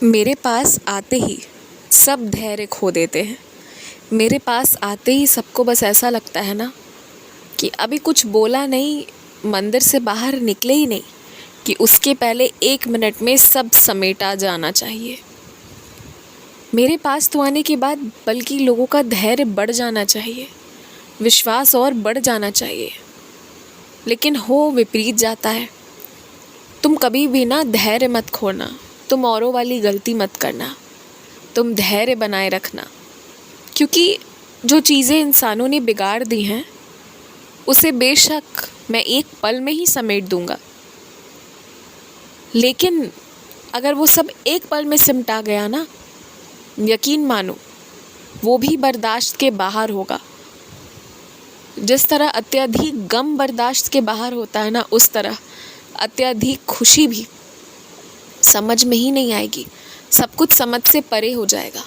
मेरे पास आते ही सब धैर्य खो देते हैं। मेरे पास आते ही सबको बस ऐसा लगता है ना कि अभी कुछ बोला नहीं, मंदिर से बाहर निकले ही नहीं कि उसके पहले 1 मिनट में सब समेटा जाना चाहिए। मेरे पास तो आने के बाद बल्कि लोगों का धैर्य बढ़ जाना चाहिए, विश्वास और बढ़ जाना चाहिए, लेकिन हो विपरीत जाता है। तुम कभी भी ना धैर्य मत खोना, तुम औरों वाली गलती मत करना, तुम धैर्य बनाए रखना, क्योंकि जो चीज़ें इंसानों ने बिगाड़ दी हैं उसे बेशक मैं एक पल में ही समेट दूंगा, लेकिन अगर वो सब एक पल में सिमटा गया ना, यकीन मानो वो भी बर्दाश्त के बाहर होगा। जिस तरह अत्यधिक गम बर्दाश्त के बाहर होता है ना, उस तरह अत्यधिक खुशी भी समझ में ही नहीं आएगी, सब कुछ समझ से परे हो जाएगा।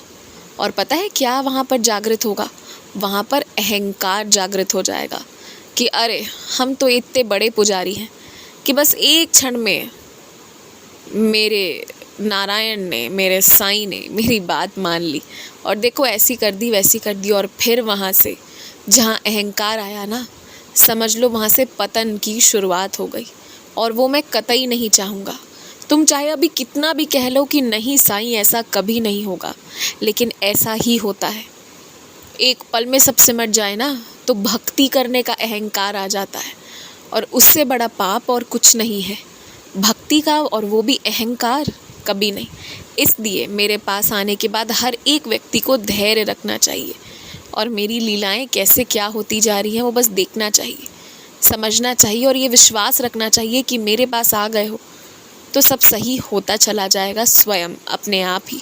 और पता है क्या वहाँ पर जागृत होगा? वहाँ पर अहंकार जागृत हो जाएगा कि अरे हम तो इतने बड़े पुजारी हैं कि बस एक क्षण में मेरे नारायण ने, मेरे साईं ने मेरी बात मान ली और देखो ऐसी कर दी वैसी कर दी। और फिर वहाँ से जहाँ अहंकार आया ना, समझ लो वहाँ से पतन की शुरुआत हो गई। और वो मैं कतई नहीं चाहूँगा। तुम चाहे अभी कितना भी कह लो कि नहीं साईं ऐसा कभी नहीं होगा, लेकिन ऐसा ही होता है। एक पल में सब सिमट जाए ना तो भक्ति करने का अहंकार आ जाता है, और उससे बड़ा पाप और कुछ नहीं है भक्ति का, और वो भी अहंकार कभी नहीं। इसलिए मेरे पास आने के बाद हर एक व्यक्ति को धैर्य रखना चाहिए, और मेरी लीलाएं कैसे क्या होती जा रही हैं वो बस देखना चाहिए, समझना चाहिए, और ये विश्वास रखना चाहिए कि मेरे पास आ गए हो तो सब सही होता चला जाएगा स्वयं अपने आप ही।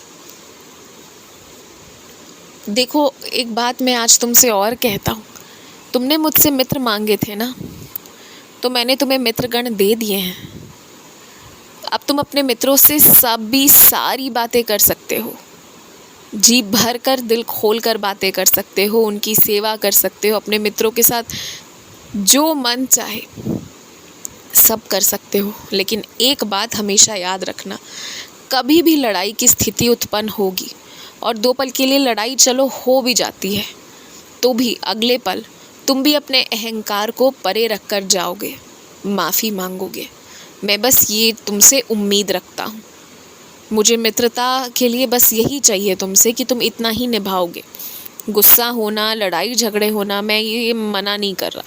देखो एक बात मैं आज तुमसे और कहता हूँ, तुमने मुझसे मित्र मांगे थे ना, तो मैंने तुम्हें मित्रगण दे दिए हैं। अब तुम अपने मित्रों से सारी बातें कर सकते हो, जी भर कर दिल खोल कर बातें कर सकते हो, उनकी सेवा कर सकते हो, अपने मित्रों के साथ जो मन चाहे सब कर सकते हो। लेकिन एक बात हमेशा याद रखना, कभी भी लड़ाई की स्थिति उत्पन्न होगी और 2 पल के लिए लड़ाई चलो हो भी जाती है, तो भी अगले पल तुम भी अपने अहंकार को परे रख कर जाओगे, माफ़ी मांगोगे। मैं बस ये तुमसे उम्मीद रखता हूँ। मुझे मित्रता के लिए बस यही चाहिए तुमसे कि तुम इतना ही निभाओगे। गुस्सा होना, लड़ाई झगड़े होना, मैं ये मना नहीं कर रहा,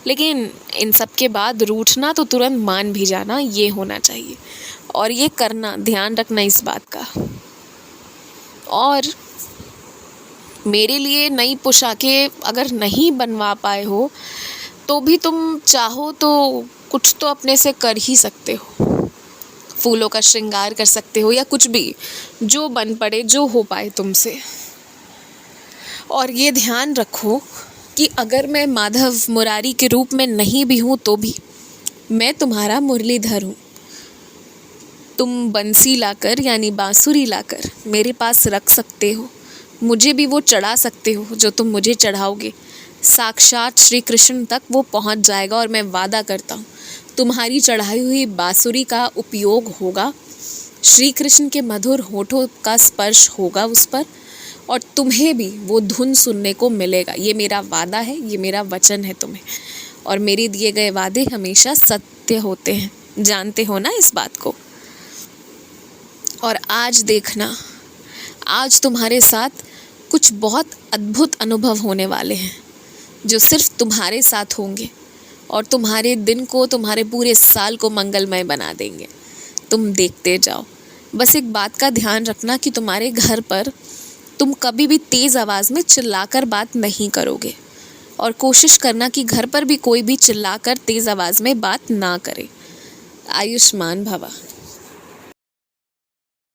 लेकिन इन सब के बाद रूठना तो तुरंत मान भी जाना, ये होना चाहिए। और ये करना, ध्यान रखना इस बात का। और मेरे लिए नई पोशाकें अगर नहीं बनवा पाए हो तो भी तुम चाहो तो कुछ तो अपने से कर ही सकते हो, फूलों का श्रृंगार कर सकते हो, या कुछ भी जो बन पड़े, जो हो पाए तुमसे। और ये ध्यान रखो कि अगर मैं माधव मुरारी के रूप में नहीं भी हूँ तो भी मैं तुम्हारा मुरलीधर हूँ। तुम बंसी लाकर यानी बांसुरी लाकर मेरे पास रख सकते हो, मुझे भी वो चढ़ा सकते हो जो तुम मुझे चढ़ाओगे। साक्षात श्री कृष्ण तक वो पहुँच जाएगा, और मैं वादा करता हूँ तुम्हारी चढ़ाई हुई बांसुरी का उपयोग होगा, श्री कृष्ण के मधुर होठों का स्पर्श होगा उस पर, और तुम्हें भी वो धुन सुनने को मिलेगा। ये मेरा वादा है, ये मेरा वचन है तुम्हें, और मेरे दिए गए वादे हमेशा सत्य होते हैं, जानते हो ना इस बात को। और आज देखना, आज तुम्हारे साथ कुछ बहुत अद्भुत अनुभव होने वाले हैं जो सिर्फ तुम्हारे साथ होंगे और तुम्हारे दिन को, तुम्हारे पूरे साल को मंगलमय बना देंगे। तुम देखते जाओ। बस एक बात का ध्यान रखना कि तुम्हारे घर पर तुम कभी भी तेज़ आवाज़ में चिल्लाकर बात नहीं करोगे, और कोशिश करना कि घर पर भी कोई भी चिल्लाकर तेज़ आवाज़ में बात ना करे। आयुष्मान भवा।